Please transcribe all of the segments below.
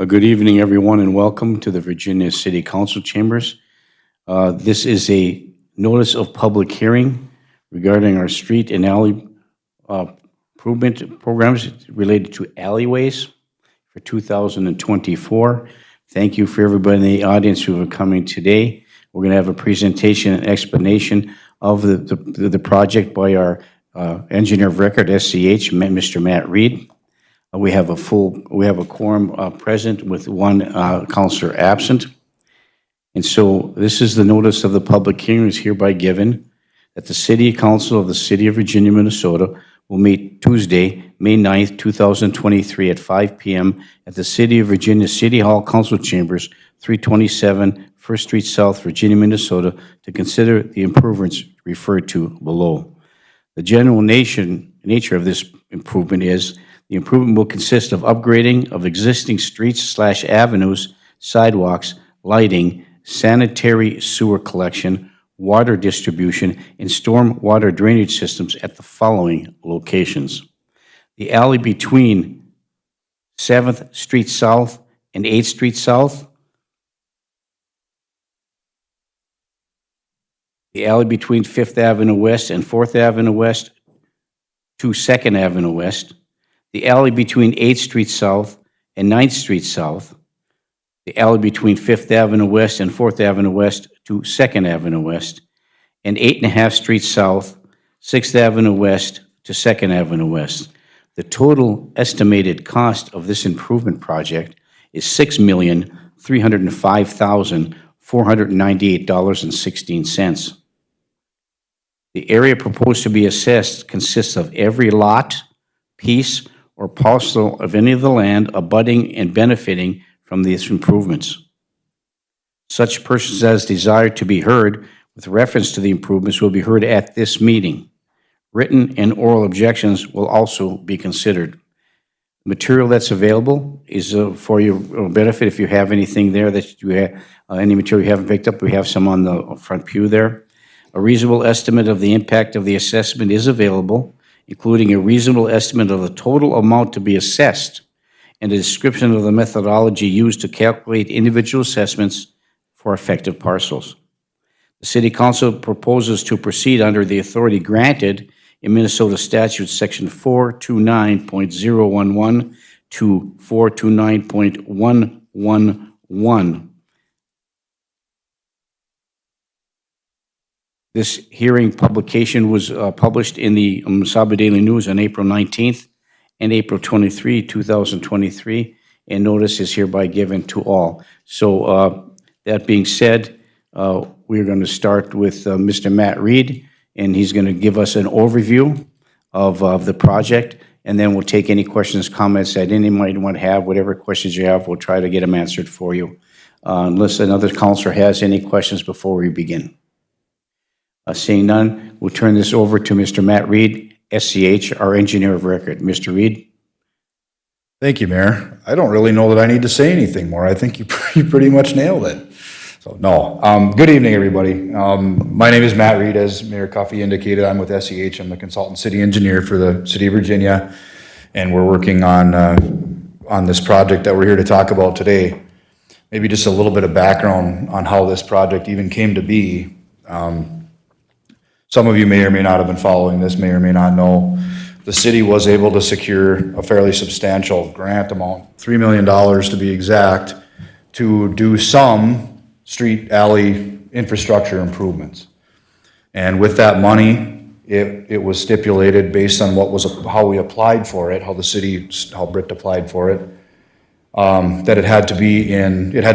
Good evening, everyone, and welcome to the Virginia City Council chambers. This is a notice of public hearing regarding our street and alley improvement programs related to alleyways for 2024. Thank you for everybody in the audience who are coming today. We're going to have a presentation and explanation of the project by our engineer of record, SCH, Mr. Matt Reed. We have a quorum present with one counselor absent. And so this is the notice of the public hearing is hereby given that the City Council of the City of Virginia, Minnesota will meet Tuesday, May 9th, 2023 at 5 p.m. at the City of Virginia City Hall Council Chambers, 327 First Street South, Virginia, Minnesota, to consider the improvements referred to below. The general nature of this improvement is the improvement will consist of upgrading of existing streets/avenues, sidewalks, lighting, sanitary sewer collection, water distribution, and storm water drainage systems at the following locations. The alley between 7th Street South and 8th Street South, the alley between 5th Avenue West and 4th Avenue West to 2nd Avenue West, the alley between 8th Street South and 9th Street South, the alley between 5th Avenue West and 4th Avenue West to 2nd Avenue West, and 8.5 Street South, 6th Avenue West to 2nd Avenue West. The total estimated cost of this improvement project is $6,305,498.16. The area proposed to be assessed consists of every lot, piece, or parcel of any of the land abutting and benefiting from these improvements. Such persons as desire to be heard with reference to the improvements will be heard at this meeting. Written and oral objections will also be considered. The material that's available is for your benefit. If you have anything there that you have, any material you haven't picked up, we have some on the front pew there. A reasonable estimate of the impact of the assessment is available, including a reasonable estimate of the total amount to be assessed and a description of the methodology used to calculate individual assessments for affected parcels. The City Council proposes to proceed under the authority granted in Minnesota Statute Section 429.011 to 429.111. This hearing publication was published in the Saba Daily News on April 19th and April 23, 2023, and notice is hereby given to all. So that being said, we're going to start with Mr. Matt Reed, and he's going to give us an overview of the project, and then we'll take any questions, comments that anyone might want to have. Whatever questions you have, we'll try to get them answered for you. Unless another counselor has any questions before we begin. Seeing none, we'll turn this over to Mr. Matt Reed, SCH, our engineer of record. Mr. Reed? Thank you, Mayor. I don't really know that I need to say anything more. I think you pretty much nailed it. So, no. Good evening, everybody. My name is Matt Reed. As Mayor Cuffey indicated, I'm with SCH. I'm the consultant city engineer for the City of Virginia, and we're working on this project that we're here to talk about today. Maybe just a little bit of background on how this project even came to be. Some of you may or may not have been following this, may or may not know. The city was able to secure a fairly substantial grant amount, $3 million to be exact, to do some street alley infrastructure improvements. And with that money, it was stipulated based on how we applied for it, how BRIT applied for it, that it had to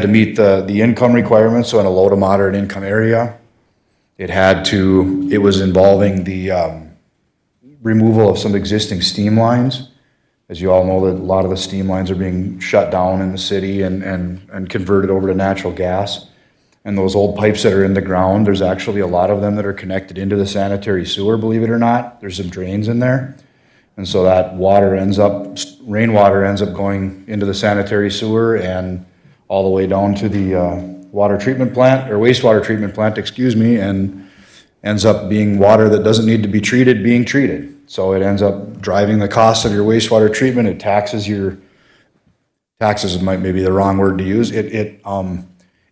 meet the income requirements, so in a low to moderate income area. It was involving the removal of some existing steam lines. As you all know, that a lot of the steam lines are being shut down in the city and converted over to natural gas. And those old pipes that are in the ground, there's actually a lot of them that are connected into the sanitary sewer, believe it or not. There's some drains in there. And so that rainwater ends up going into the sanitary sewer and all the way down to the wastewater treatment plant, and ends up being water that doesn't need to be treated being treated. So it ends up driving the cost of your wastewater treatment. It taxes your taxes might maybe the wrong word to use. It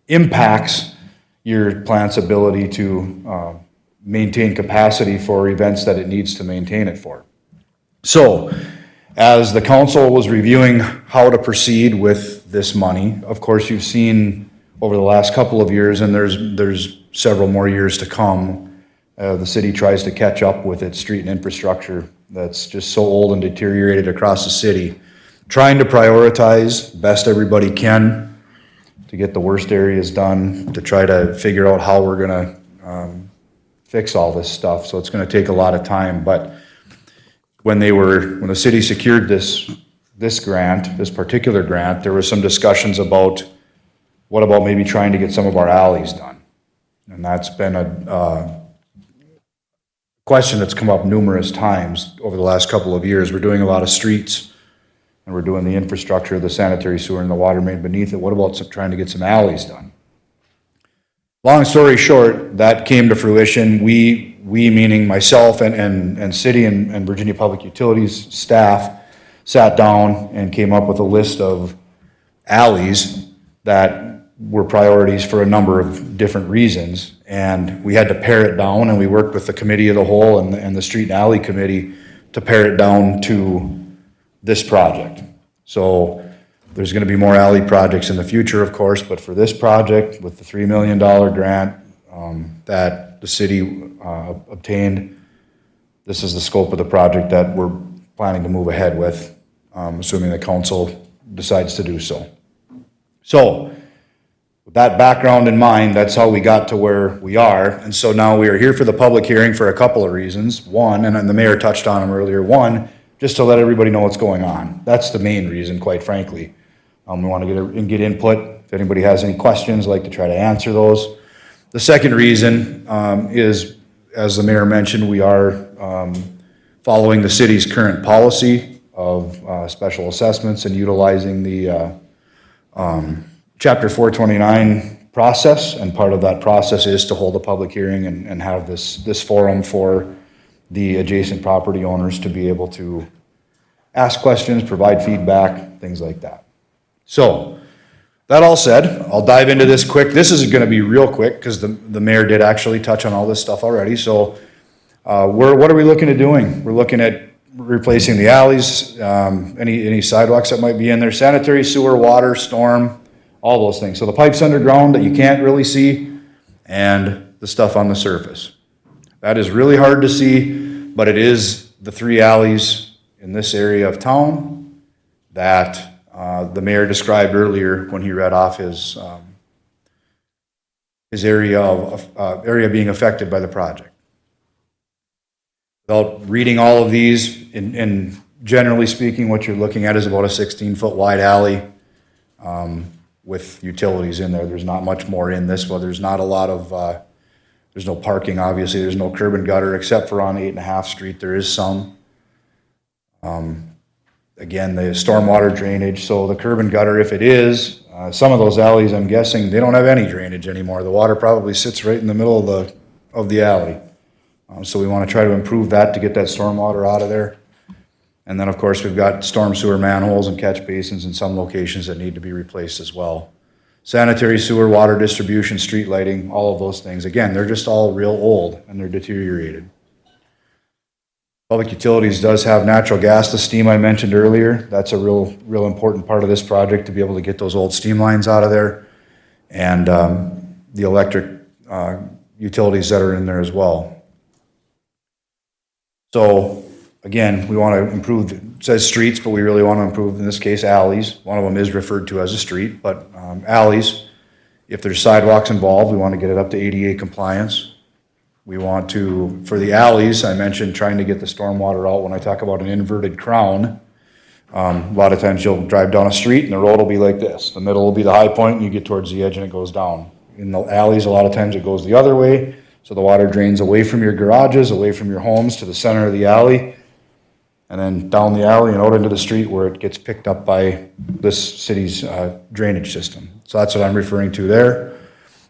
impacts your plant's ability to maintain capacity for events that it needs to maintain it for. So, as the council was reviewing how to proceed with this money, of course, you've seen over the last couple of years, and there's several more years to come, the city tries to catch up with its street and infrastructure that's just so old and deteriorated across the city, trying to prioritize best everybody can to get the worst areas done, to try to figure out how we're gonna fix all this stuff. So it's gonna take a lot of time, but when the city secured this grant, this particular grant, there was some discussions about what about maybe trying to get some of our alleys done? And that's been a question that's come up numerous times over the last couple of years. We're doing a lot of streets, and we're doing the infrastructure, the sanitary sewer and the water main beneath it. What about trying to get some alleys done? Long story short, that came to fruition. We meaning myself and city and Virginia Public Utilities staff sat down and came up with a list of alleys that were priorities for a number of different reasons. And we had to pare it down, and we worked with the committee of the whole and the street and alley committee to pare it down to this project. So there's gonna be more alley projects in the future, of course, but for this project, with the $3 million grant that the city obtained, this is the scope of the project that we're planning to move ahead with, assuming the council decides to do so. So, with that background in mind, that's how we got to where we are. And so now we are here for the public hearing for a couple of reasons. One, and the mayor touched on them earlier, one, just to let everybody know what's going on. That's the main reason, quite frankly. We want to get input. If anybody has any questions, I'd like to try to answer those. The second reason is, as the mayor mentioned, we are following the city's current policy of special assessments and utilizing the Chapter 429 process, and part of that process is to hold a public hearing and have this forum for the adjacent property owners to be able to ask questions, provide feedback, things like that. So, that all said, I'll dive into this quick. This is gonna be real quick, because the mayor did actually touch on all this stuff already. So, what are we looking at doing? We're looking at replacing the alleys, any sidewalks that might be in there, sanitary sewer, water, storm, all those things. So the pipes underground that you can't really see, and the stuff on the surface. That is really hard to see, but it is the three alleys in this area of town that the mayor described earlier when he read off his area being affected by the project. Without reading all of these, and generally speaking, what you're looking at is about a 16-foot wide alley with utilities in there. There's not much more in this. Well, there's not a lot of, there's no parking, obviously. There's no curb and gutter, except for on 8.5 Street. There is some. Again, the stormwater drainage. So the curb and gutter, if it is, some of those alleys, I'm guessing, they don't have any drainage anymore. The water probably sits right in the middle of the alley. So we want to try to improve that to get that stormwater out of there. And then, of course, we've got storm sewer manholes and catch basins in some locations that need to be replaced as well. Sanitary sewer, water distribution, street lighting, all of those things. Again, they're just all real old and they're deteriorated. Public Utilities does have natural gas to steam I mentioned earlier. That's a real important part of this project, to be able to get those old steam lines out of there. And the electric utilities that are in there as well. So, again, we want to improve, it says streets, but we really want to improve, in this case, alleys. One of them is referred to as a street, but alleys, if there's sidewalks involved, we want to get it up to ADA compliance. We want to, for the alleys, I mentioned trying to get the stormwater out. When I talk about an inverted crown, a lot of times you'll drive down a street and the road will be like this. The middle will be the high point and you get towards the edge and it goes down. In the alleys, a lot of times it goes the other way. So the water drains away from your garages, away from your homes to the center of the alley, and then down the alley and out into the street where it gets picked up by this city's drainage system. So that's what I'm referring to there.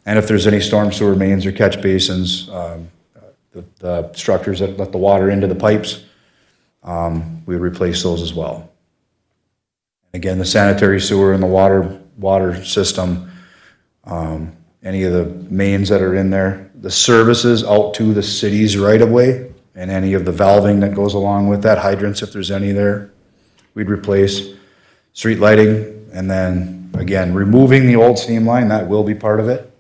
And if there's any storm sewer mains or catch basins, the structures that let the water into the pipes, we would replace those as well. Again, the sanitary sewer and the water system, any of the mains that are in there, the services out to the city's right-of-way, and any of the valving that goes along with that, hydrants if there's any there, we'd replace. Street lighting, and then, again, removing the old steam line, that will be part of it.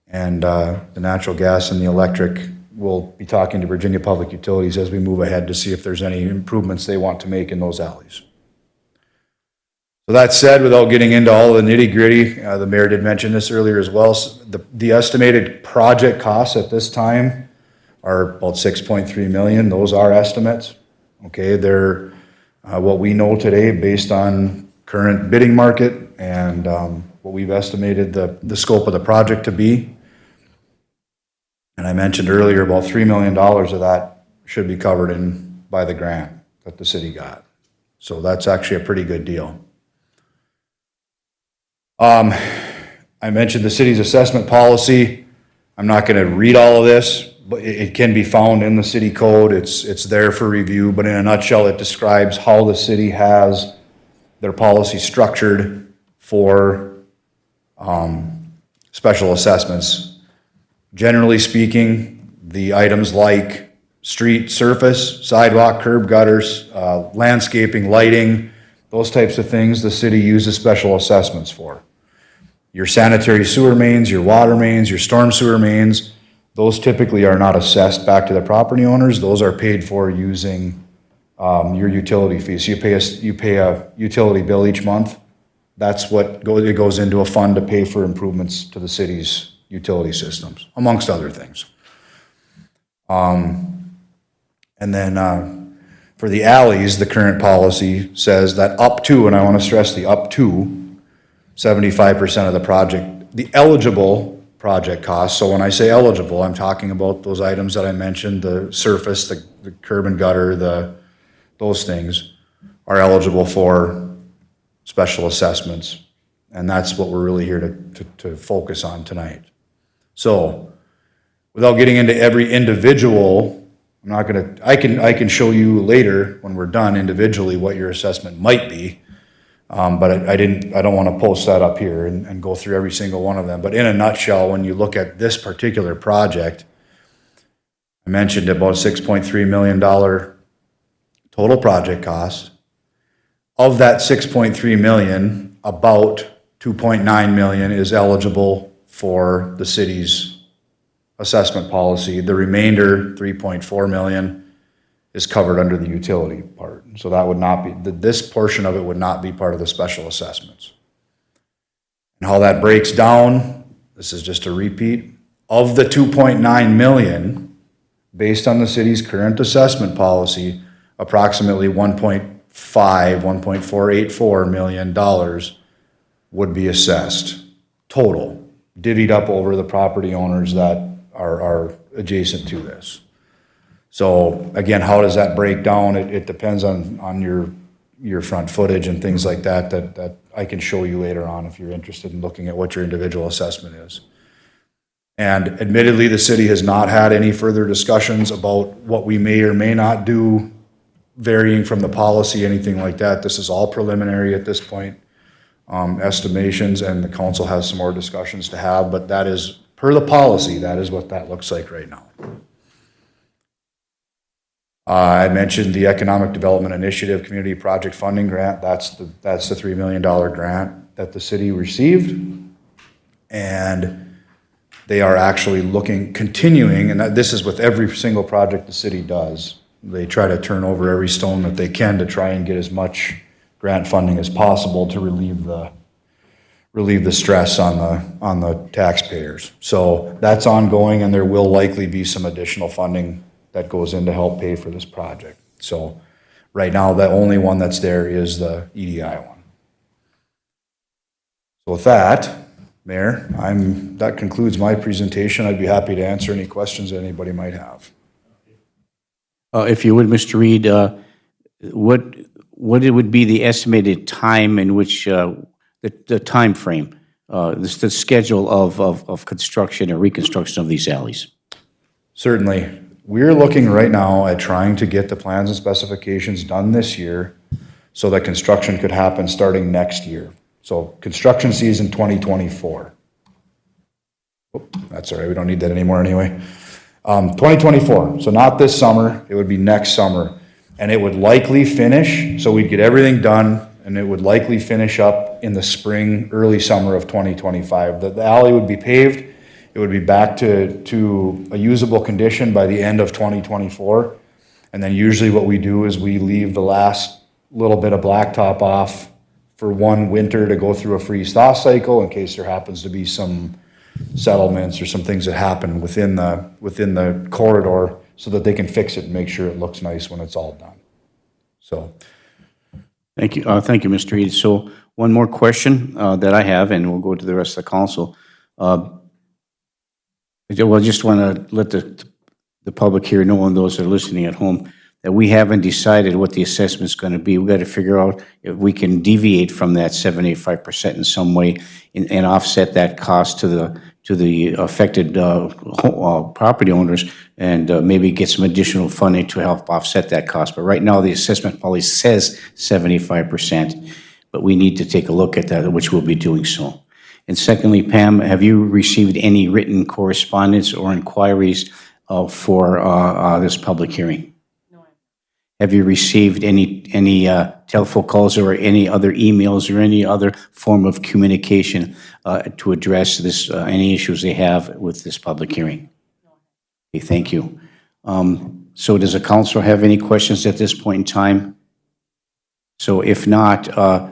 And the natural gas and the electric, we'll be talking to Virginia Public Utilities as we move ahead to see if there's any improvements they want to make in those alleys. So that said, without getting into all the nitty-gritty, the mayor did mention this earlier as well, the estimated project costs at this time are about 6.3 million. Those are estimates. Okay, they're what we know today based on current bidding market and what we've estimated the scope of the project to be. And I mentioned earlier about $3 million of that should be covered in by the grant that the city got. So that's actually a pretty good deal. I mentioned the city's assessment policy. I'm not going to read all of this, but it can be found in the city code. It's there for review, but in a nutshell, it describes how the city has their policy structured for special assessments. Generally speaking, the items like street surface, sidewalk, curb gutters, landscaping, lighting, those types of things, the city uses special assessments for. Your sanitary sewer mains, your water mains, your storm sewer mains, those typically are not assessed back to the property owners. Those are paid for using your utility fees. So you pay a utility bill each month. That's what it goes into a fund to pay for improvements to the city's utility systems, amongst other things. And then for the alleys, the current policy says that up to, and I want to stress the up to, 75% of the project, the eligible project cost. So when I say eligible, I'm talking about those items that I mentioned, the surface, the curb and gutter, those things are eligible for special assessments. And that's what we're really here to focus on tonight. So without getting into every individual, I can show you later when we're done individually what your assessment might be. But I don't want to post that up here and go through every single one of them. But in a nutshell, when you look at this particular project, I mentioned about $6.3 million total project cost. Of that $6.3 million, about $2.9 million is eligible for the city's assessment policy. The remainder, $3.4 million, is covered under the utility part. So that would not be, this portion of it would not be part of the special assessments. And how that breaks down, this is just a repeat, of the $2.9 million, based on the city's current assessment policy, approximately $1.484 million would be assessed, total, divvied up over the property owners that are adjacent to this. So again, how does that break down? It depends on your front footage and things like that I can show you later on if you're interested in looking at what your individual assessment is. And admittedly, the city has not had any further discussions about what we may or may not do, varying from the policy, anything like that. This is all preliminary at this point, estimations, and the council has some more discussions to have, but that is, per the policy, that is what that looks like right now. I mentioned the Economic Development Initiative Community Project Funding Grant. That's the $3 million grant that the city received. And they are actually continuing, and this is with every single project the city does. They try to turn over every stone that they can to try and get as much grant funding as possible to relieve the stress on the taxpayers. So that's ongoing, and there will likely be some additional funding that goes in to help pay for this project. So right now, the only one that's there is the EDI one. So with that, Mayor, that concludes my presentation. I'd be happy to answer any questions that anybody might have. If you would, Mr. Reed, what it would be the estimated time in which the time frame, the schedule of construction or reconstruction of these alleys? Certainly. We're looking right now at trying to get the plans and specifications done this year so that construction could happen starting next year. So construction season 2024. Oh, that's all right, we don't need that anymore anyway. 2024, so not this summer, it would be next summer. And it would likely finish, so we'd get everything done, and it would likely finish up in the spring, early summer of 2025. The alley would be paved, it would be back to a usable condition by the end of 2024. And then usually what we do is we leave the last little bit of blacktop off for one winter to go through a freeze-thaw cycle in case there happens to be some settlements or some things that happen within the corridor, so that they can fix it and make sure it looks nice when it's all done. So. Thank you, Mr. Eady. So one more question that I have, and we'll go to the rest of the council. I just want to let the public here know, and those that are listening at home, that we haven't decided what the assessment's going to be. We've got to figure out if we can deviate from that 75% in some way and offset that cost to the affected property owners, and maybe get some additional funding to help offset that cost. But right now, the assessment policy says 75%, but we need to take a look at that, which we'll be doing so. And secondly, Pam, have you received any written correspondence or inquiries for this public hearing? Have you received any telephone calls or any other emails or any other form of communication to address this, any issues they have with this public hearing? Okay, thank you. So does the council have any questions at this point in time? So if not,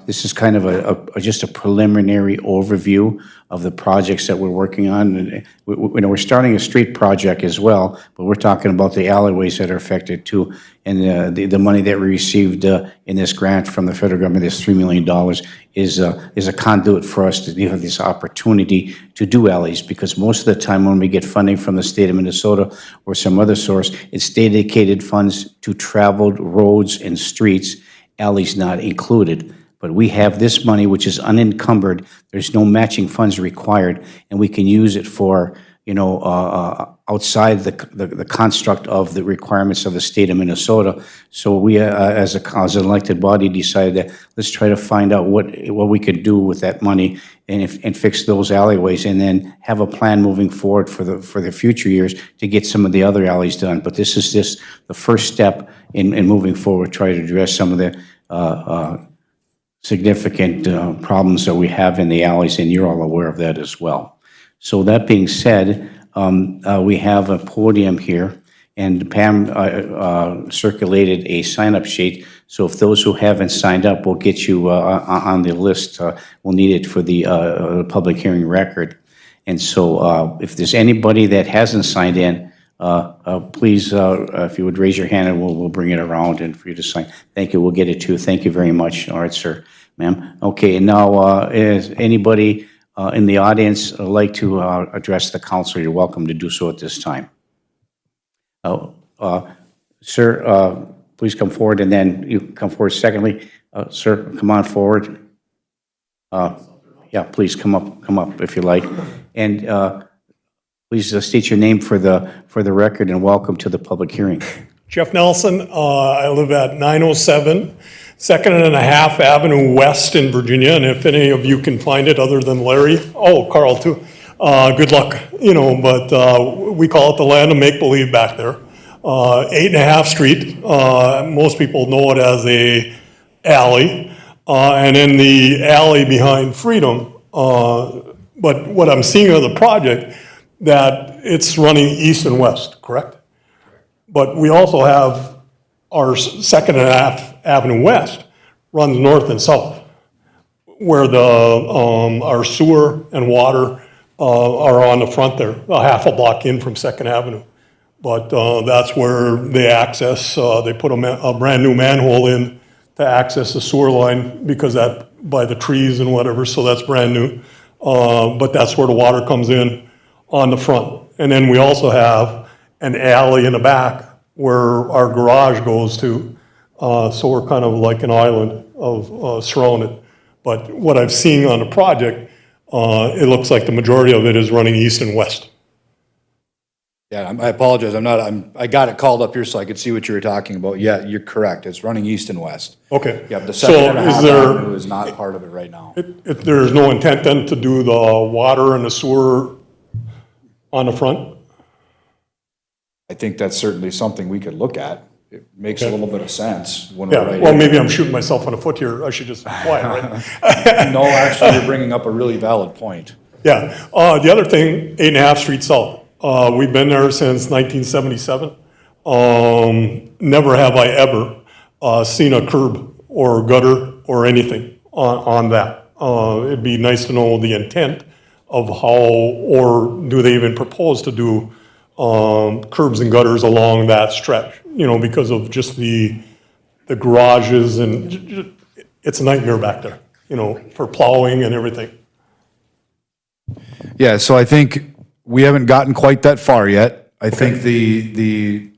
this is kind of just a preliminary overview of the projects that we're working on. And we're starting a street project as well, but we're talking about the alleyways that are affected too. And the money that we received in this grant from the federal government, this $3 million, is a conduit for us to have this opportunity to do alleys, because most of the time when we get funding from the state of Minnesota or some other source, it's dedicated funds to traveled roads and streets, alleys not included. But we have this money, which is unencumbered. There's no matching funds required, and we can use it for, outside the construct of the requirements of the state of Minnesota. So we, as an elected body, decided that let's try to find out what we could do with that money and fix those alleyways, and then have a plan moving forward for the future years to get some of the other alleys done. But this is just the first step in moving forward, try to address some of the significant problems that we have in the alleys, and you're all aware of that as well. So that being said, we have a podium here, and Pam circulated a sign-up sheet. So if those who haven't signed up, we'll get you on the list. We'll need it for the public hearing record. And so if there's anybody that hasn't signed in, please, if you would raise your hand, and we'll bring it around and for you to sign. Thank you. We'll get it to you. Thank you very much. All right, sir, ma'am. Okay, and now is anybody in the audience like to address the council? You're welcome to do so at this time. Sir, please come forward, and then you come forward. Secondly, sir, come on forward. Yeah, please come up if you like, and please state your name for the record, and welcome to the public hearing. Jeff Nelson. I live at 907 2nd and a Half Avenue West in Virginia, and if any of you can find it other than Larry, Carl too, good luck, but we call it the land of make-believe back there. 8.5 Street, most people know it as a alley, and in the alley behind Freedom, but what I'm seeing of the project, that it's running east and west, correct? But we also have our 2nd and a Half Avenue West runs north and south, where our sewer and water are on the front there, a half a block in from 2nd Avenue. But that's where they access, they put a brand new manhole in to access the sewer line, because that by the trees and whatever, so that's brand new. But that's where the water comes in on the front. And then we also have an alley in the back where our garage goes to. So we're kind of like an island of surrounded. But what I've seen on the project, it looks like the majority of it is running east and west. Yeah, I apologize, I got it called up here so I could see what you were talking about. Yeah, you're correct, it's running east and west. Okay. Yep, the So second and a is half there, avenue is not part of it right now. if there's no intent then to do the water and the sewer on the front? I think that's certainly something we could look at. It makes a Okay. little bit of sense when we're Yeah, right well, in. maybe I'm shooting myself in the foot here. I should just be quiet, right? No, actually, you're bringing up a really valid point. Yeah. The other thing, 8.5 Street South. We've been there since 1977. Never have I ever seen a curb or gutter or anything on that. It'd be nice to know the intent of how, or do they even propose to do curbs and gutters along that stretch? You know, because of just the garages and it's a nightmare back there, you know, for plowing and everything. Yeah, so I think we haven't gotten quite that far yet. I think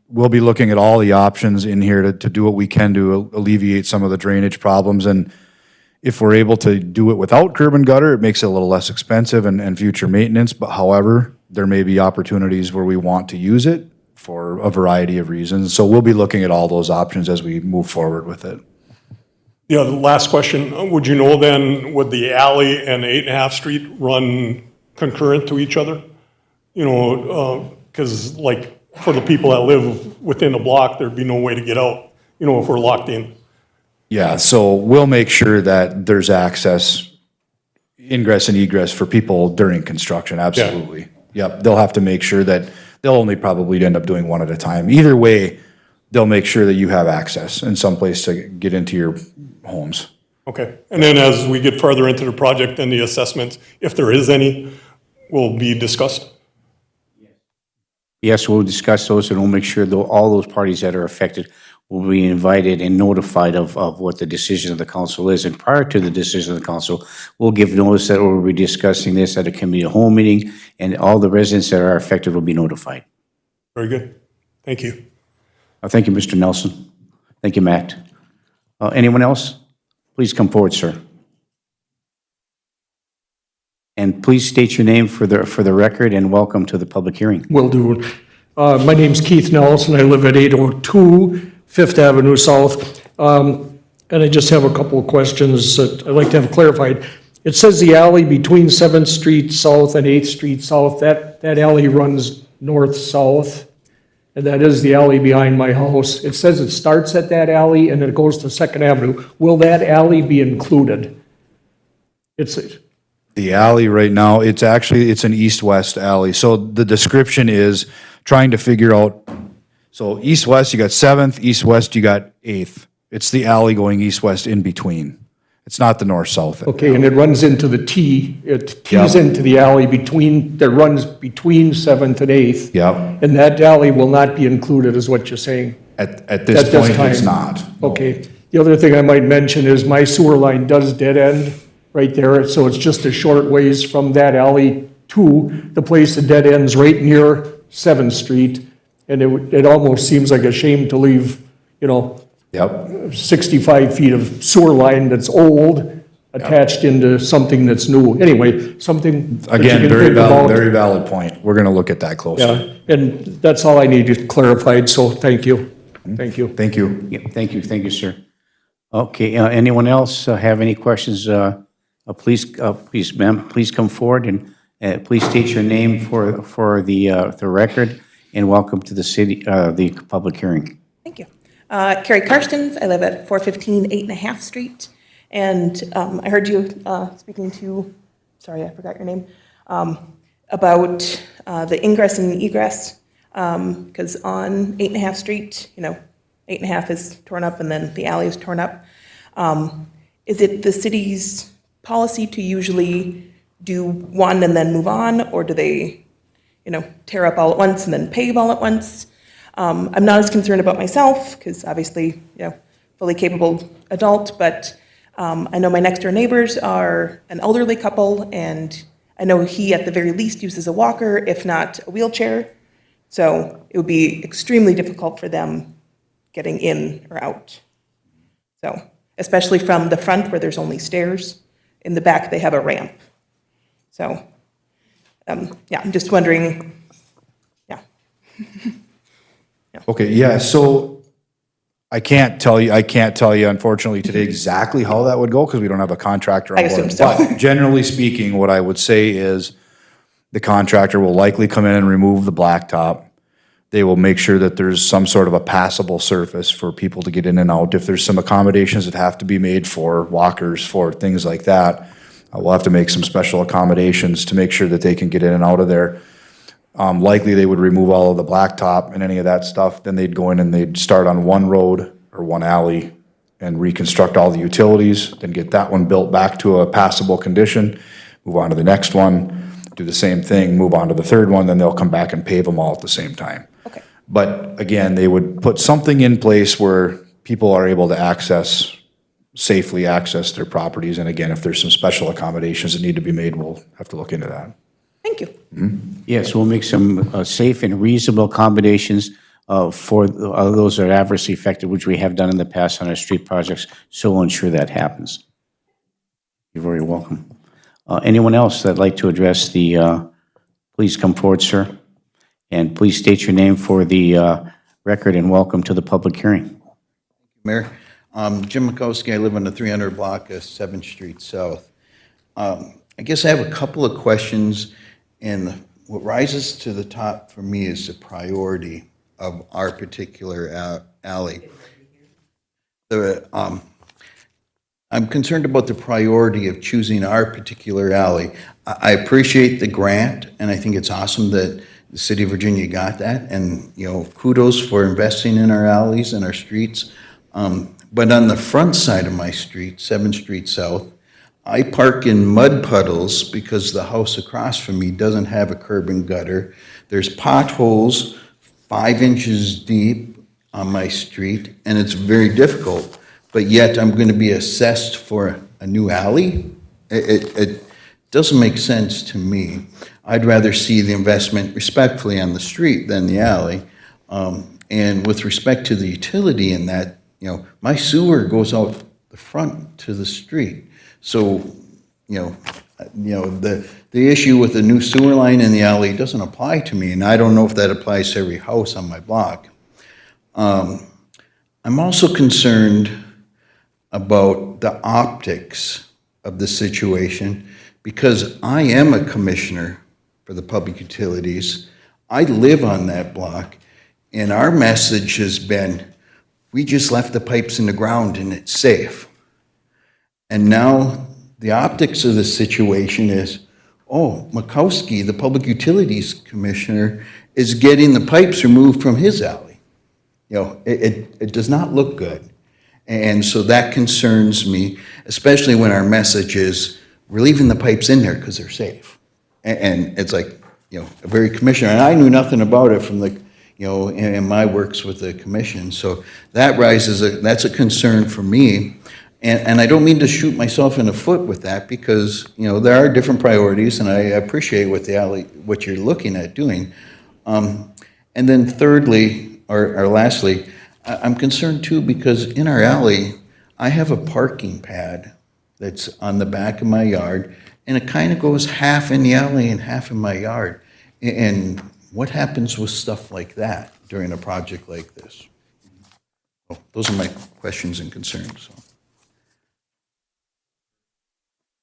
we'll be looking at all the options in here to do what we can to alleviate some of the drainage problems. And if we're able to do it without curb and gutter, it makes it a little less expensive and future maintenance. But however, there may be opportunities where we want to use it for a variety of reasons. So we'll be looking at all those options as we move forward with it. Yeah, the last question, would you know then, would the alley and 8.5 Street run concurrent to each other? You know, because like for the people that live within the block, there'd be no way to get out, you know, if we're locked in. Yeah, so we'll make sure that there's access, ingress and egress for people during construction, absolutely. Yep, they'll have to make sure that they'll only probably end up doing one at a time. Either way, they'll make sure that you have access and someplace to get into your homes. Okay, and then as we get further into the project, then the assessments, if there is any, will be discussed. Yes, we'll discuss those, and we'll make sure that all those parties that are affected will be invited and notified of what the decision of the council is. And prior to the decision of the council, we'll give notice that we'll be discussing this at a committee of whole meeting, and all the residents that are affected will be notified. Very good, thank you. Thank you, Mr. Nelson. Thank you, Matt. Anyone else? Please come forward, sir. And please state your name for the record, and welcome to the public hearing. Will do. My name's Keith Nelson. I live at 802 Fifth Avenue South. And I just have a couple of questions that I'd like to have clarified. It says the alley between 7th Street South and 8th Street South, that alley runs north-south, and that is the alley behind my house. It says it starts at that alley and it goes to 2nd Avenue. Will that alley be included? The alley right now, it's an east-west alley. So the description is trying to figure out, so east-west, you got 7th, east-west, you got 8th. It's the alley going east-west in between. It's not the north-south. Okay, and it runs into the T. It tees Yep. into the alley that runs between 7th and 8th. Yep. And that alley will not be included, is what you're saying? At this At this point, it's time. not. Okay. The other thing I might mention is my sewer line does dead end right there, so it's just a short ways from that alley to the place that dead ends right near 7th Street. And it almost seems like a shame to leave, you know, Yep. 65 feet of sewer line that's old attached into something that's new. Anyway, something that you Again, can very think valid, about. very valid point. We're gonna look at that closely. Yeah, and that's all I needed clarified, so thank you. Thank you. Thank you. Yeah, thank you, sir. Okay, anyone else have any questions? Please, ma'am, please come forward and please state your name for the record, and welcome to the city, the public hearing. Thank you. Carrie Karstens, I live at 415 8.5 Street, and I heard you speaking to, sorry, I forgot your name, about the ingress and egress, because on 8.5 Street, you know, 8.5 is torn up and then the alley is torn up. Is it the city's policy to usually do one and then move on, or do they, you know, tear up all at once and then pave all at once? I'm not as concerned about myself, because obviously, you know, fully capable adult, but I know my next door neighbors are an elderly couple, and I know he at the very least uses a walker, if not a wheelchair. So it would be extremely difficult for them getting in or out. So, especially from the front where there's only stairs. In the back, they have a ramp. So, yeah, I'm just wondering, yeah. Okay, yeah, so I can't tell you unfortunately today exactly how that would go because we don't have a contractor on I board. assume so. But generally speaking, what I would say is the contractor will likely come in and remove the blacktop. They will make sure that there's some sort of a passable surface for people to get in and out. If there's some accommodations that have to be made for walkers, for things like that, we'll have to make some special accommodations to make sure that they can get in and out of there. Likely they would remove all of the blacktop and any of that stuff, then they'd go in and they'd start on one road or one alley and reconstruct all the utilities, then get that one built back to a passable condition, move on to the next one, do the same thing, move on to the third one, then they'll come back and pave them all at the same time. Okay. But again, they would put something in place where people are able to safely access their properties. And again, if there's some special accommodations that need to be made, we'll have to look into that. Thank you. Yes, we'll make some safe and reasonable accommodations for those that are adversely affected, which we have done in the past on our street projects, so we'll ensure that happens. You're very welcome. Anyone else that'd like to address please come forward, sir. And please state your name for the record and welcome to the public hearing. Mayor, Jim Mikowski, I live on the 300 block of 7th Street South. I guess I have a couple of questions, and what rises to the top for me is the priority of our particular alley. I'm concerned about the priority of choosing our particular alley. I appreciate the grant, and I think it's awesome that the city of Virginia got that, and, kudos for investing in our alleys and our streets. But on the front side of my street, 7th Street South, I park in mud puddles because the house across from me doesn't have a curb and gutter. There's potholes 5 inches deep on my street, and it's very difficult. But yet I'm going to be assessed for a new alley? It doesn't make sense to me. I'd rather see the investment respectfully on the street than the alley. And with respect to the utility in that, my sewer goes out the front to the street. So, the issue with the new sewer line in the alley doesn't apply to me, and I don't know if that applies to every house on my block. I'm also concerned about the optics of the situation because I am a commissioner for the public utilities. I live on that block, and our message has been, we just left the pipes in the ground and it's safe. And now the optics of the situation is, Mikowski, the Public Utilities Commissioner, is getting the pipes removed from his alley. It does not look good. And so that concerns me, especially when our message is, we're leaving the pipes in there because they're safe. And it's like, a very commissioner, and I knew nothing about it from in my works with the commission. So that that's a concern for me. And I don't mean to shoot myself in the foot with that because, there are different priorities, and I appreciate what you're looking at doing. And then thirdly, or lastly, I'm concerned too because in our alley, I have a parking pad that's on the back of my yard, and it kind of goes half in the alley and half in my yard. And what happens with stuff like that during a project like this? Those are my questions and concerns.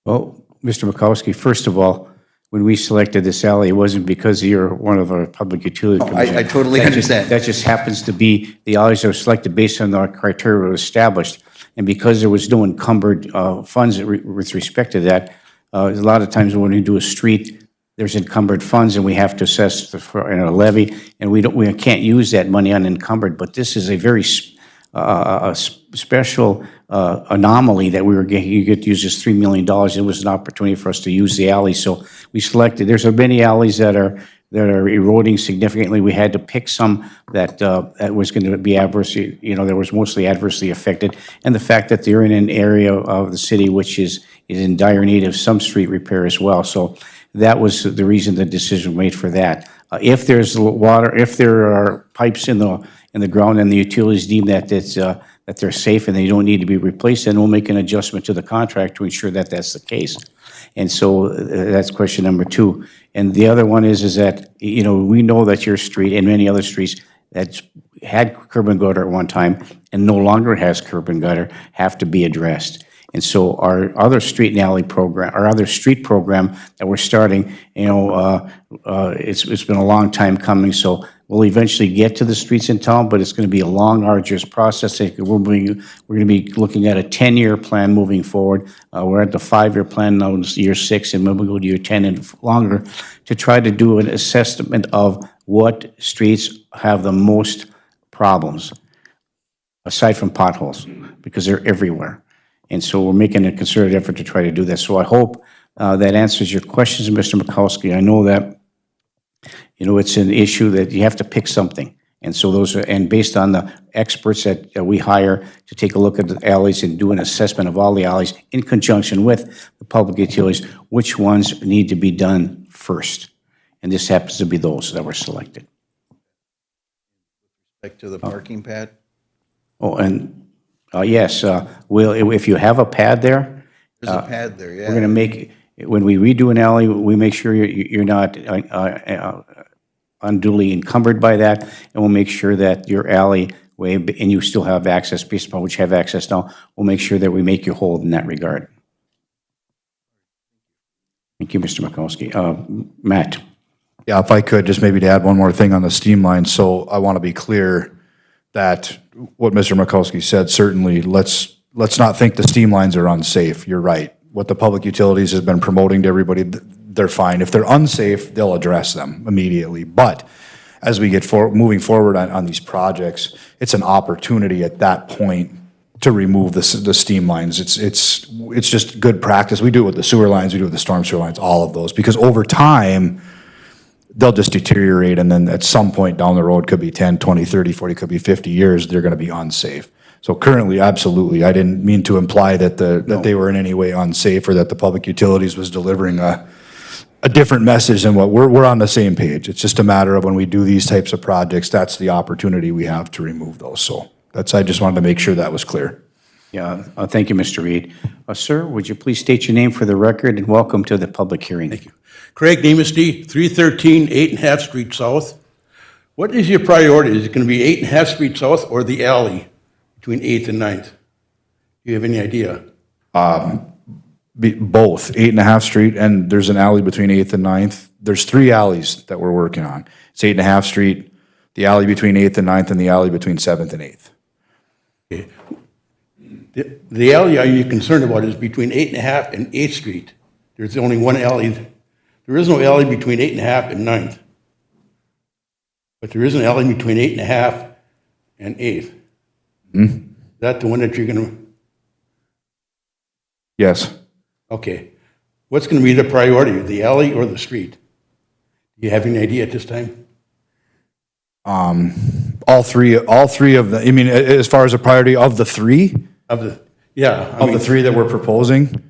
Well, Mr. Mikowski, first of all, when we selected this alley, it wasn't because you're one of our public utility commissioners. I totally understand. That just happens to be the alleys that were selected based on our criteria were established. And because there was no encumbered funds with respect to that, a lot of times when we do a street, there's encumbered funds and we have to assess in a levy, and we can't use that money unencumbered. But this is a very special anomaly that you get to use this $3 million. It was an opportunity for us to use the alley, so we selected. There's many alleys that are eroding significantly. We had to pick some that was going to be adversely, that was mostly adversely affected, and the fact that they're in an area of the city which is in dire need of some street repair as well. So that was the reason the decision was made for that. If there's water, if there are pipes in the ground and the utilities deem that that they're safe and they don't need to be replaced, then we'll make an adjustment to the contract to ensure that that's the case. And so that's question number 2. And the other one is that, you know, we know that your street and many other streets that's had curb and gutter at one time and no longer has curb and gutter have to be addressed. And so our other street and alley program, our other street program that we're starting, you know, it's been a long time coming, so we'll eventually get to the streets in town, but it's going to be a long, arduous process. We're going to be looking at a 10-year plan moving forward. We're at the 5-year plan now, it's year 6, and maybe we'll go to year 10 and longer to try to do an assessment of what streets have the most problems, aside from potholes, because they're everywhere. And so we're making a concerted effort to try to do that. So I hope that answers your questions, Mr. Mikowski. I know that, you know, it's an issue that you have to pick something. And so those are, and based on the experts that we hire to take a look at the alleys and do an assessment of all the alleys in conjunction with the public utilities, which ones need to be done first. And this happens to be those that were selected. Back to the parking pad? Oh, and yes, if you have a pad there, There's a pad there, yeah. we're going to make, when we redo an alley, we make sure you're not unduly encumbered by that, and we'll make sure that your alleyway, and you still have access, based upon which you have access now, we'll make sure that we make you whole in that regard. Thank you, Mr. Mikowski. Matt? Yeah, if I could, just maybe to add one more thing on the steam line. So I want to be clear that what Mr. Mikowski said, certainly, let's not think the steam lines are unsafe. You're right. What the public utilities has been promoting to everybody, they're fine. If they're unsafe, they'll address them immediately. But as we get moving forward on these projects, it's an opportunity at that point to remove the steam lines. It's just good practice. We do it with the sewer lines, we do it with the storm sewer lines, all of those, because over time, they'll just deteriorate, and then at some point down the road, could be 10, 20, 30, 40, could be 50 years, they're gonna be unsafe. So currently, absolutely, I didn't mean to imply that that they were in any way unsafe or that the public utilities was delivering a different message than what, we're on the same page. It's just a matter of when we do these types of projects, that's the opportunity we have to remove those. So I just wanted to make sure that was clear. Yeah, thank you, Mr. Reed. Sir, would you please state your name for the record, and welcome to the public hearing. Thank you. Craig Nemesty, 313 8.5 Street South. What is your priority? Is it going to be 8.5 Street South or the alley between 8th and 9th? Do you have any idea? Both, 8.5 Street, and there's an alley between 8th and 9th. There's 3 alleys that we're working on. It's 8.5 Street, the alley between 8th and 9th, and the alley between 7th and 8th. Okay. The alley are you concerned about is between 8.5 and 8th Street. There's only one alley. There is no alley between 8.5 and 9th. But there is an alley between 8.5 and 8th. Is that the one that you're going to? Yes. Okay. What's going to be the priority, the alley or the street? Do you have any idea at this time? All three of the, I mean, as far as a priority of the 3? Of the, yeah. Of the 3 that we're proposing?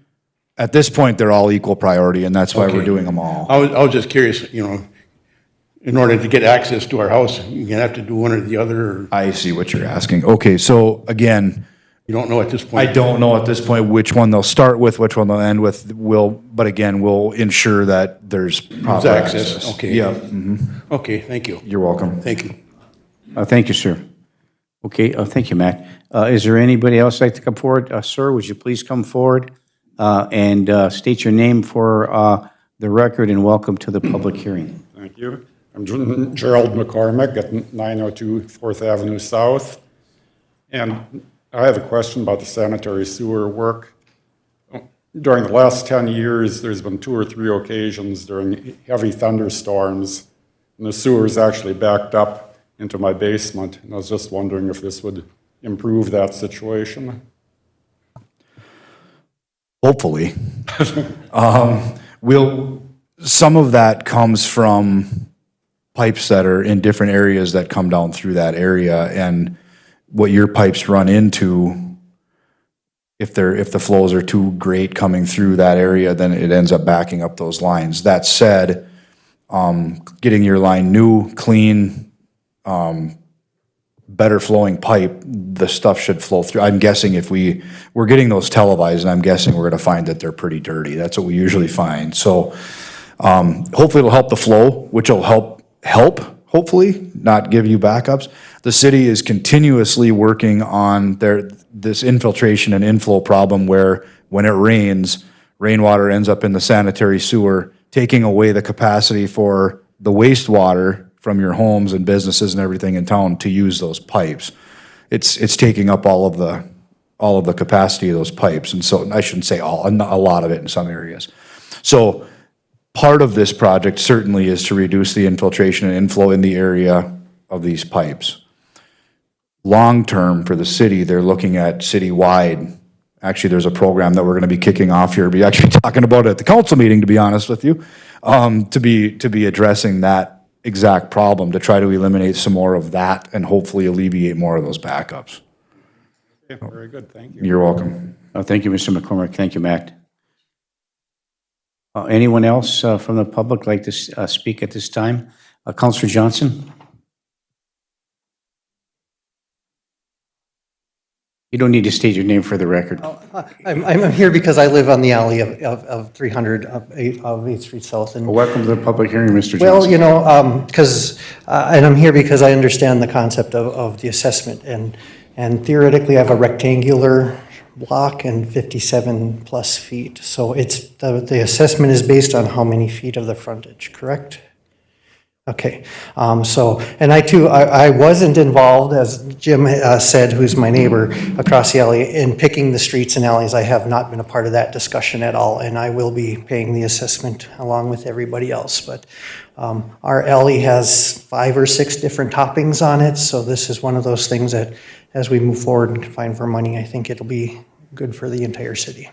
At this point, they're all equal priority, and that's why we're Okay. doing them all. I was just curious, you know, in order to get access to our house, you're gonna have to do one or the other, or I see what you're asking. Okay, so again, you don't know at this I point? don't know at this point which one they'll start with, which one they'll end with. But again, we'll ensure that there's proper access, access. okay. Yeah, Okay, thank you. you're welcome. Thank you. Thank you, sir. Okay, thank you, Matt. Is there anybody else like to come forward? Sir, would you please come forward and state your name for the record, and welcome to the public hearing. Thank you. I'm Gerald McCormick at 902 4th Avenue South. And I have a question about the sanitary sewer work. During the last 10 years, there's been 2 or 3 occasions during heavy thunderstorms, and the sewer's actually backed up into my basement. And I was just wondering if this would improve that situation. Hopefully. Some of that comes from pipes that are in different areas that come down through that area, and what your pipes run into, if the flows are too great coming through that area, then it ends up backing up those lines. That said, getting your line new, clean, better flowing pipe, the stuff should flow through. I'm guessing if we're getting those televised, and I'm guessing we're gonna find that they're pretty dirty. That's what we usually find. So, hopefully it'll help the flow, which will help, hopefully, not give you backups. The city is continuously working on this infiltration and inflow problem where when it rains, rainwater ends up in the sanitary sewer, taking away the capacity for the wastewater from your homes and businesses and everything in town to use those pipes. It's taking up all of the capacity of those pipes, and so, I shouldn't say all, a lot of it in some areas. So, part of this project certainly is to reduce the infiltration and inflow in the area of these pipes. Long-term for the city, they're looking at citywide. Actually, there's a program that we're gonna be kicking off here, be actually talking about it at the council meeting, to be honest with you, to be addressing that exact problem, to try to eliminate some more of that and hopefully alleviate more of those backups. Okay, very good, thank you. You're welcome. Thank you, Mr. McCormick. Thank you, Matt. Anyone else from the public like to speak at this time? Councilor Johnson? You don't need to state your name for the record. I'm here because I live on the alley of 300 of 8th Street South. And Welcome to the public hearing, Mr. Johnson. well, you know, because, and I'm here because I understand the concept of the assessment. And theoretically, I have a rectangular block and 57 plus feet. So it's, the assessment is based on how many feet of the frontage, correct? Okay, so, and I wasn't involved, as Jim said, who's my neighbor across the alley, in picking the streets and alleys. I have not been a part of that discussion at all, and I will be paying the assessment along with everybody else. But our alley has 5 or 6 different toppings on it, so this is one of those things that, as we move forward and find for money, I think it'll be good for the entire city.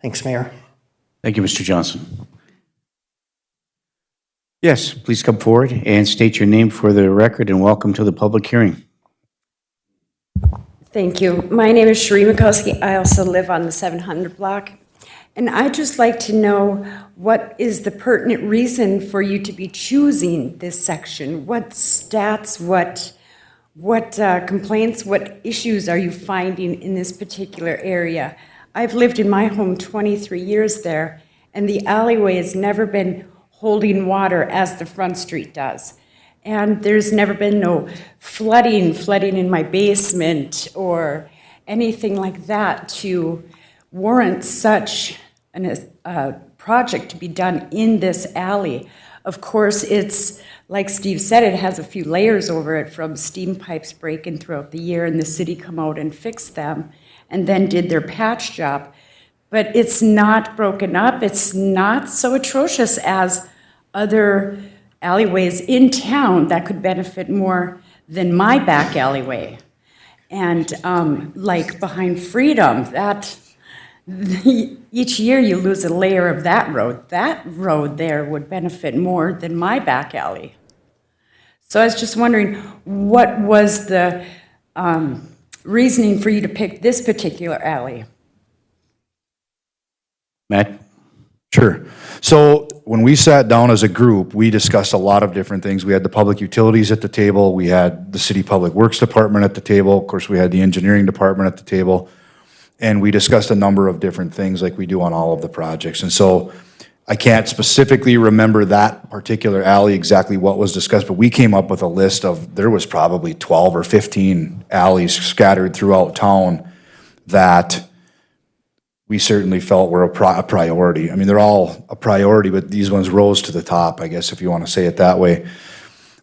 Thanks, Mayor. Thank you, Mr. Johnson. Yes, please come forward and state your name for the record, and welcome to the public hearing. Thank you. My name is Sheree Mikowski. I also live on the 700 block. And I'd just like to know, what is the pertinent reason for you to be choosing this section? What stats, what complaints, what issues are you finding in this particular area? I've lived in my home 23 years there, and the alleyway has never been holding water as the front street does. And there's never been no flooding in my basement or anything like that to warrant such a project to be done in this alley. Of course, it's, like Steve said, it has a few layers over it from steam pipes breaking throughout the year, and the city come out and fixed them and then did their patch job. But it's not broken up. It's not so atrocious as other alleyways in town that could benefit more than my back alleyway. And like behind Freedom, that each year you lose a layer of that road. That road there would benefit more than my back alley. So I was just wondering, what was the reasoning for you to pick this particular alley? Matt? Sure. So when we sat down as a group, we discussed a lot of different things. We had the public utilities at the table. We had the city public works department at the table. Of course, we had the engineering department at the table. And we discussed a number of different things like we do on all of the projects. And so I can't specifically remember that particular alley, exactly what was discussed, but we came up with a list of, there was probably 12 or 15 alleys scattered throughout town that we certainly felt were a priority. I mean, they're all a priority, but these ones rose to the top, I guess, if you want to say it that way.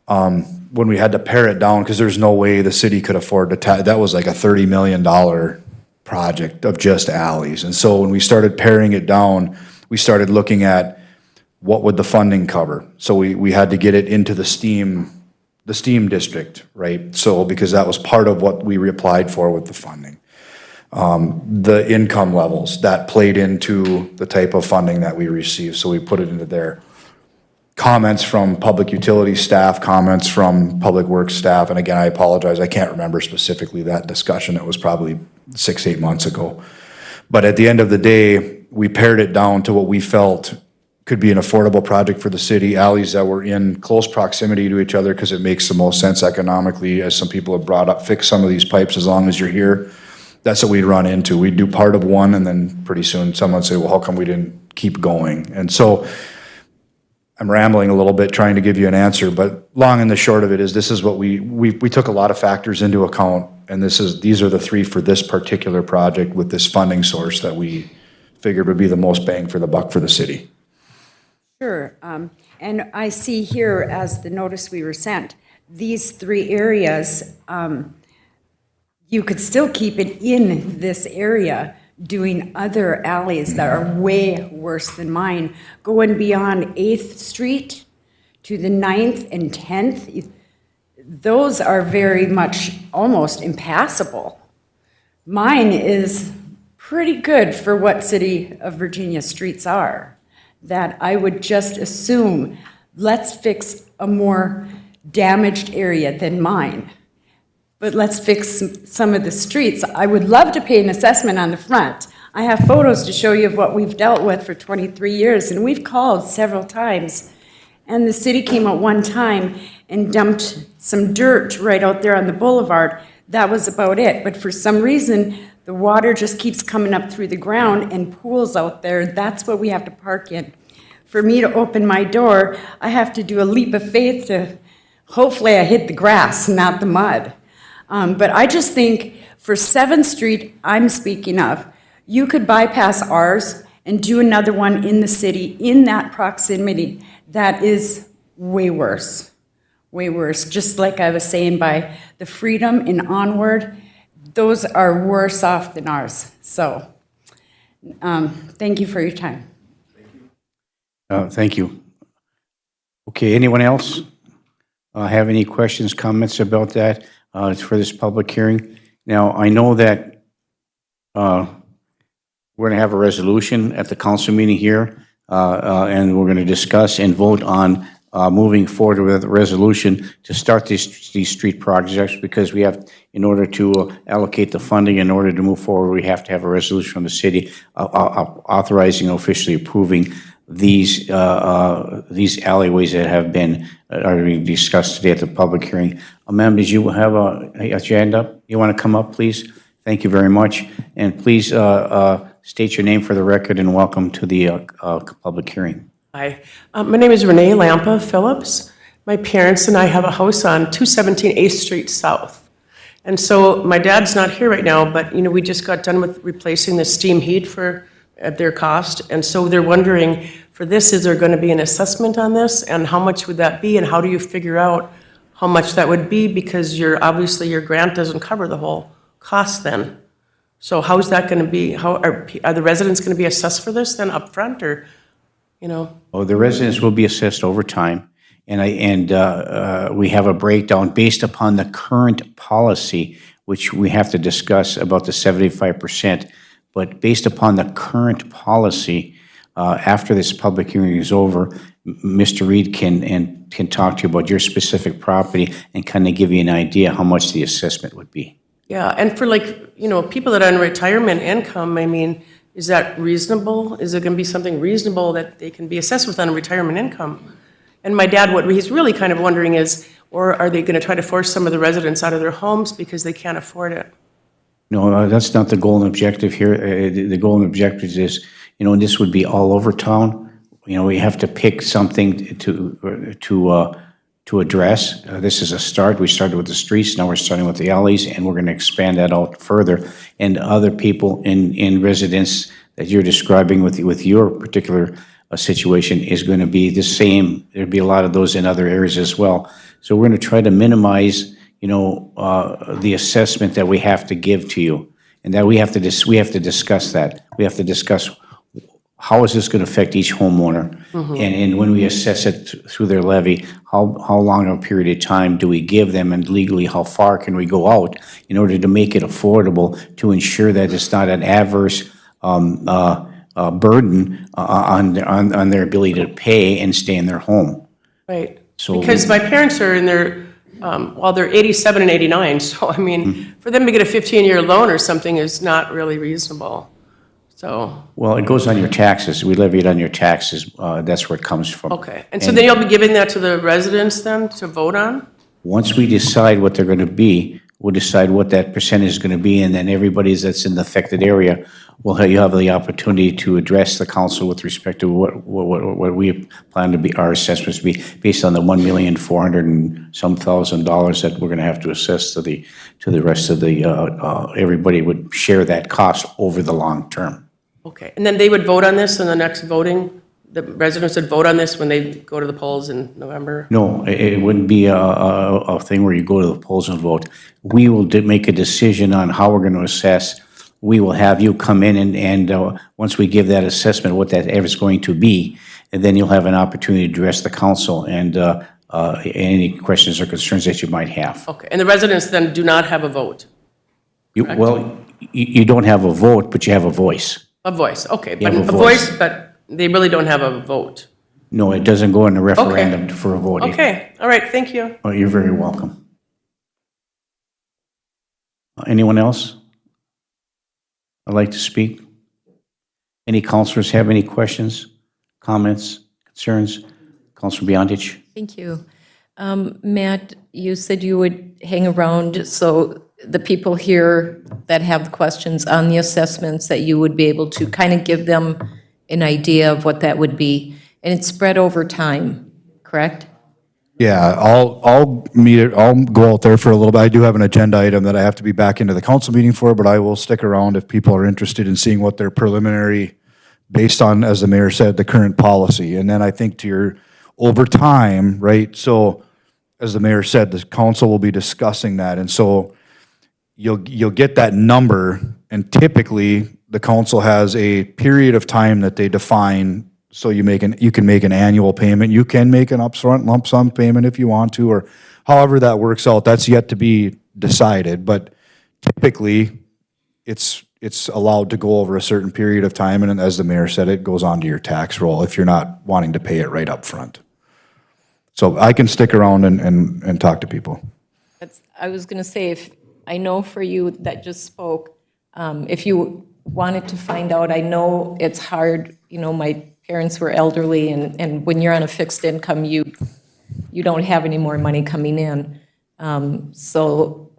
When we had to pare it down, because there's no way the city could afford to, that was like a $30 million project of just alleys. And so when we started paring it down, we started looking at what would the funding cover. So we had to get it into the STEAM district, right? So, because that was part of what we reapplied for with the funding. The income levels, that played into the type of funding that we received, so we put it into there. Comments from public utility staff, comments from public works staff, and again, I apologize, I can't remember specifically that discussion. It was probably 6-8 months ago. But at the end of the day, we pared it down to what we felt could be an affordable project for the city, alleys that were in close proximity to each other, because it makes the most sense economically, as some people have brought up, fix some of these pipes as long as you're here. That's what we'd run into. We'd do part of one, and then pretty soon someone would say, well, how come we didn't keep going? And so I'm rambling a little bit trying to give you an answer, but long and the short of it is, this is what we took a lot of factors into account, and these are the three for this particular project with this funding source that we figured would be the most bang for the buck for the city. Sure, and I see here, as the notice we were sent, these three areas, you could still keep it in this area, doing other alleys that are way worse than mine, going beyond 8th Street to the 9th and 10th. Those are very much almost impassable. Mine is pretty good for what City of Virginia streets are, that I would just assume, let's fix a more damaged area than mine. But let's fix some of the streets. I would love to pay an assessment on the front. I have photos to show you of what we've dealt with for 23 years, and we've called several times. And the city came out one time and dumped some dirt right out there on the boulevard. That was about it. But for some reason, the water just keeps coming up through the ground and pools out there. That's what we have to park in. For me to open my door, I have to do a leap of faith to hopefully I hit the grass, not the mud. But I just think for 7th Street, I'm speaking of, you could bypass ours and do another one in the city in that proximity that is way worse, way worse. Just like I was saying, by the Freedom and onward, those are worse off than ours. So thank you for your time. Thank you. Okay, anyone else have any questions, comments about that for this public hearing? Now, I know that we're going to have a resolution at the council meeting here, and we're going to discuss and vote on moving forward with a resolution to start these street projects, because we have, in order to allocate the funding, in order to move forward, we have to have a resolution from the city authorizing, officially approving these alleyways that have been are being discussed today at the public hearing. Ma'am, did you have a hand up? You want to come up, please? Thank you very much. And please state your name for the record, and welcome to the public hearing. Hi, my name is Renee Lampa Phillips. My parents and I have a house on 217 8th Street South. And so my dad's not here right now, but we just got done with replacing the steam heat at their cost. And so they're wondering, for this, is there going to be an assessment on this? And how much would that be? And how do you figure out how much that would be? Because obviously your grant doesn't cover the whole cost then. So how's that going to be? How are the residents going to be assessed for this then up front, or, Oh, the residents will be assessed over time, and we have a breakdown based upon the current policy, which we have to discuss about the 75%. But based upon the current policy, after this public hearing is over, Mr. Reed can talk to you about your specific property and kind of give you an idea how much the assessment would be. Yeah, and for people that are on retirement income, is that reasonable? Is it going to be something reasonable that they can be assessed with on a retirement income? And my dad, what he's really kind of wondering is, or are they going to try to force some of the residents out of their homes because they can't afford it? No, that's not the goal and objective here. The goal and objective is, and this would be all over town. We have to pick something to address. This is a start. We started with the streets, now we're starting with the alleys, and we're going to expand that out further. And other people in residence that you're describing with your particular situation is going to be the same. There'd be a lot of those in other areas as well. So we're going to try to minimize, the assessment that we have to give to you, and that we have to discuss that. We have to discuss how is this going to affect each homeowner? Mm-hmm. And when we assess it through their levy, how long a period of time do we give them, and legally how far can we go out in order to make it affordable, to ensure that it's not an adverse burden on their ability to pay and stay in their home. Right. So because my parents are in their they're 87 and 89, so for them to get a 15-year loan or something is not really reasonable. So, Well, it goes on your taxes. We levy it on your taxes. That's where it comes from. okay. And so then you'll be giving that to the residents then to vote on? Once we decide what they're going to be, we'll decide what that percentage is going to be, and then everybody that's in the affected area will have, you have the opportunity to address the council with respect to what we plan to be, our assessments to be, based on the $1,400,000 and some dollars that we're going to have to assess to the rest of the, everybody would share that cost over the long term. Okay. And then they would vote on this in the next voting? The residents would vote on this when they go to the polls in November? No, it wouldn't be a thing where you go to the polls and vote. We will make a decision on how we're going to assess. We will have you come in and once we give that assessment, what that is going to be, and then you'll have an opportunity to address the council and any questions or concerns that you might have. Okay. And the residents then do not have a vote? Well, you don't have a vote, but you have a voice. A voice, okay. You But have a a voice, voice. but they really don't have a vote? No, it doesn't go in a referendum for a vote. Okay, all right, thank you. Oh, you're very welcome. Anyone else? I'd like to speak. Any counselors have any questions, comments, concerns? Counselor Beyondich? Thank you. Matt, you said you would hang around, so the people here that have questions on the assessments, that you would be able to kind of give them an idea of what that would be. And it's spread over time, correct? Yeah, I'll meet it, I'll go out there for a little bit. I do have an agenda item that I have to be back into the council meeting for, but I will stick around if people are interested in seeing what their preliminary, based on, as the mayor said, the current policy. And then I think to your, over time, right, so as the mayor said, the council will be discussing that. And so you'll get that number, and typically the council has a period of time that they define. So you can make an annual payment. You can make an upfront lump sum payment if you want to, or however that works out. That's yet to be decided. But typically, it's allowed to go over a certain period of time, and then, as the mayor said, it goes onto your tax roll if you're not wanting to pay it right up front. So I can stick around and talk to people. I was going to say, if I know for you that just spoke, if you wanted to find out, I know it's hard, my parents were elderly, and when you're on a fixed income, you don't have any more money coming in. So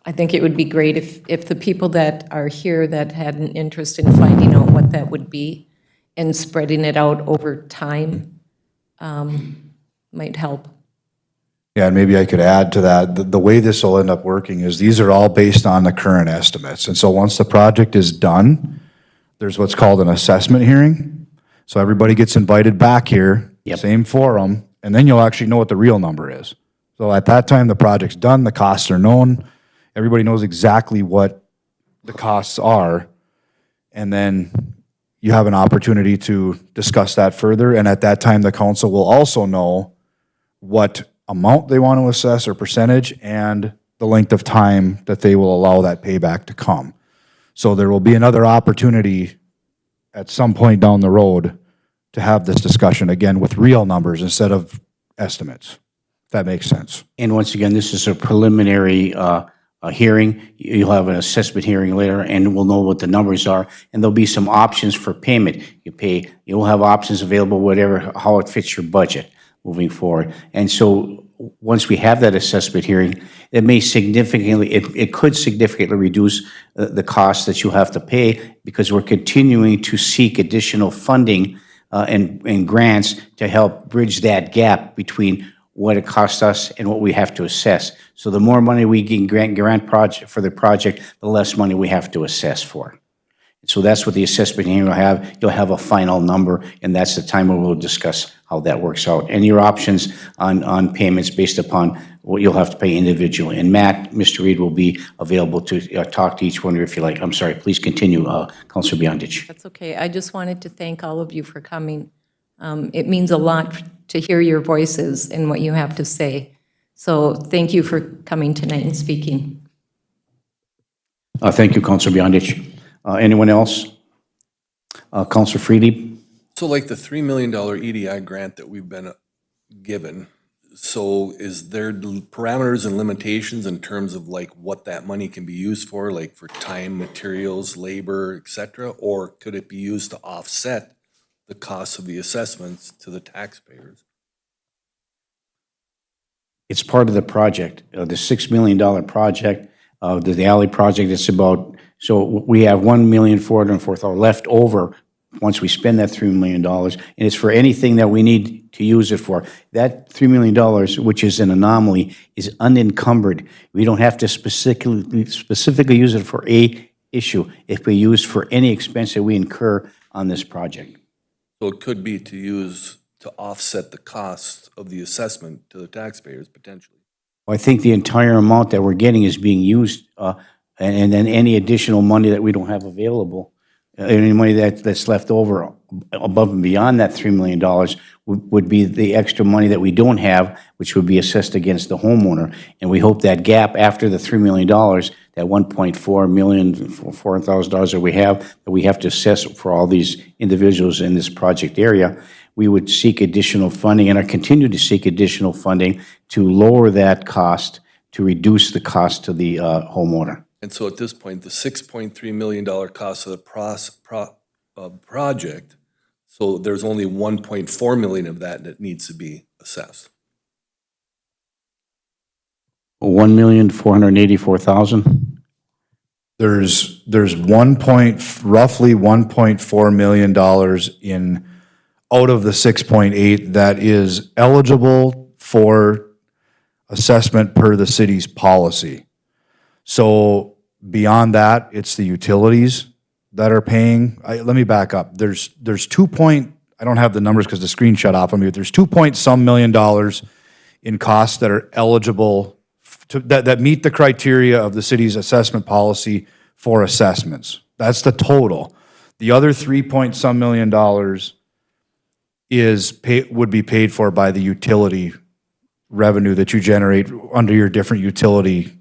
I think it would be great if the people that are here that had an interest in finding out what that would be and spreading it out over time might help. Yeah, and maybe I could add to that, the way this will end up working is these are all based on the current estimates. And so once the project is done, there's what's called an assessment hearing. So everybody gets invited back here, same forum, and then you'll actually know what the real number is. So at that time, the project's done, the costs are known, everybody knows exactly what the costs are, and then you have an opportunity to discuss that further. And at that time, the council will also know what amount they want to assess or percentage and the length of time that they will allow that payback to come. So there will be another opportunity at some point down the road to have this discussion again with real numbers instead of estimates, if that makes sense. And once again, this is a preliminary hearing. You'll have an assessment hearing later, and we'll know what the numbers are. And there'll be some options for payment. You'll have options available, how it fits your budget moving forward. And so once we have that assessment hearing, it may significantly, it could significantly reduce the costs that you have to pay, because we're continuing to seek additional funding and grants to help bridge that gap between what it costs us and what we have to assess. So the more money we can grant project for the project, the less money we have to assess for. So that's what the assessment hearing will have. You'll have a final number, and that's the time where we'll discuss how that works out. And your options on payments based upon what you'll have to pay individually. And Matt, Mr. Reed will be available to talk to each one if you like. I'm sorry, please continue, Councilor Beyondich. That's okay. I just wanted to thank all of you for coming. It means a lot to hear your voices and what you have to say. So thank you for coming tonight and speaking. Thank you, Councilor Beyondich. Anyone else? Councilor Freely? So like the $3 million EDI grant that we've been given, So is there parameters and limitations in terms of like what that money can be used for, like for time, materials, labor, et cetera? Or could it be used to offset the costs of the assessments to the taxpayers? It's part of the project, the $6 million project, the alley project. It's about, so we have $1,404,000 left over once we spend that $3 million, and it's for anything that we need to use it for. That $3 million, which is an anomaly, is unencumbered. We don't have to specifically use it for a issue. If we use for any expense that we incur on this project. So it could be to use to offset the cost of the assessment to the taxpayers potentially. I think the entire amount that we're getting is being used, and then any additional money that we don't have available, any money that's left over above and beyond that $3 million would be the extra money that we don't have, which would be assessed against the homeowner. And we hope that gap after the $3 million, that $1.4 million, $400,000 that we have to assess for all these individuals in this project area, we would seek additional funding and are continue to seek additional funding to lower that cost, to reduce the cost to the homeowner. And so at this point, the $6.3 million cost of the project, so there's only $1.4 million of that needs to be assessed. $1,484,000. There's roughly $1.4 million in out of the 6.8 that is eligible for assessment per the city's policy. So beyond that, it's the utilities that are paying. Let me back up. There's I don't have the numbers because the screen shut off on me, but there's $2 million in costs that are eligible that meet the criteria of the city's assessment policy for assessments. That's the total. The other $3 million would be paid for by the utility revenue that you generate under your different utility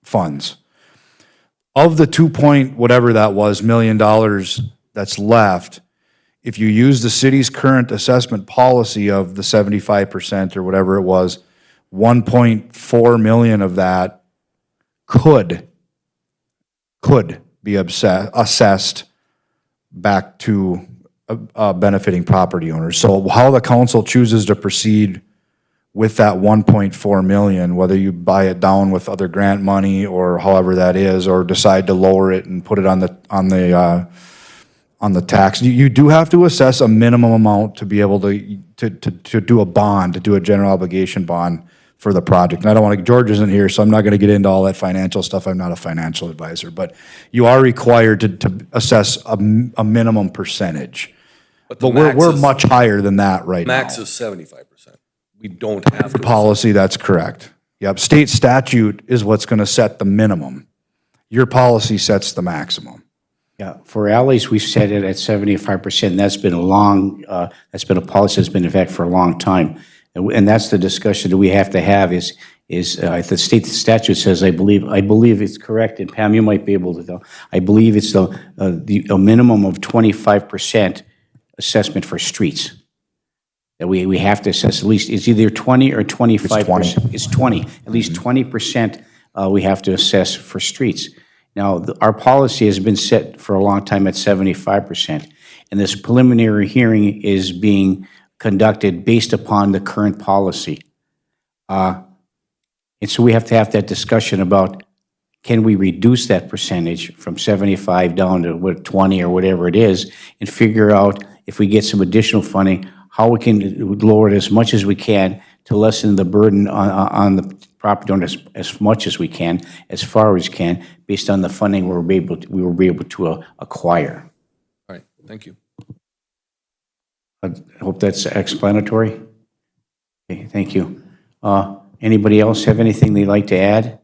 funds. Of the whatever that was, million dollars that's left, if you use the city's current assessment policy of the 75% or whatever it was, 1.4 million of that could be assessed back to benefiting property owners. So how the council chooses to proceed with that 1.4 million, whether you buy it down with other grant money or however that is, or decide to lower it and put it on the tax, you do have to assess a minimum amount to be able to do a bond, to do a general obligation bond for the project. And I don't want to, George isn't here, so I'm not going to get into all that financial stuff. I'm not a financial advisor, but you are required to assess a minimum percentage. But we're much higher than that right now. Max is 75%. We don't have to. Policy, that's correct. Yep, state statute is what's going to set the minimum. Your policy sets the maximum. Yeah, for alleys, we've set it at 75%. That's been that's been a policy that's been in effect for a long time. And that's the discussion that we have to have is the state statute says, I believe it's correct, and Pam, you might be able to tell. I believe it's a minimum of 25% assessment for streets. That we have to assess at least, it's either 20 or 25%. It's 20. At least 20% we have to assess for streets. Now, our policy has been set for a long time at 75%, and this preliminary hearing is being conducted based upon the current policy. And so we have to have that discussion about, can we reduce that percentage from 75 down to 20 or whatever it is, and figure out if we get some additional funding, how we can lower it as much as we can to lessen the burden on the property owners as much as we can, as far as we can, based on the funding we were able to acquire. All right, thank you. I hope that's explanatory. Okay, thank you. Anybody else have anything they'd like to add?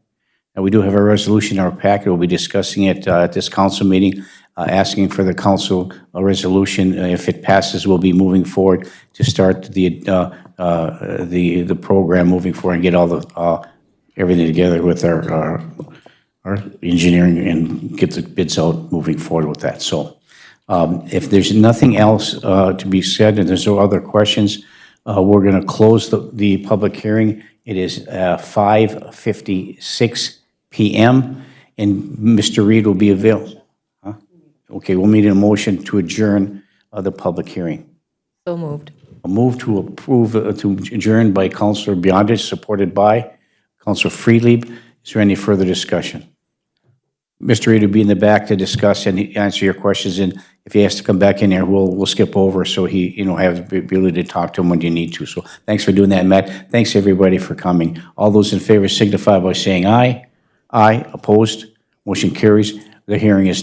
We do have a resolution in our packet. We'll be discussing it at this council meeting, asking for the council resolution. If it passes, we'll be moving forward to start the program moving forward and get all the everything together with our engineering and get the bids out moving forward with that. So if there's nothing else to be said and there's no other questions, We're going to close the public hearing. It is 5:56 PM, and Mr. Reed will be available. Huh? Okay, we'll need a motion to adjourn the public hearing. So moved. A move to approve, to adjourn by Councilor Beyondich, supported by Councilor Friedlieb. Is there any further discussion? Mr. Reed will be in the back to discuss and answer your questions, and if he has to come back in here, we'll skip over so he, have the ability to talk to him when you need to. So thanks for doing that, Matt. Thanks, everybody, for coming. All those in favor signify by saying aye. Aye, opposed, motion carries. The hearing is now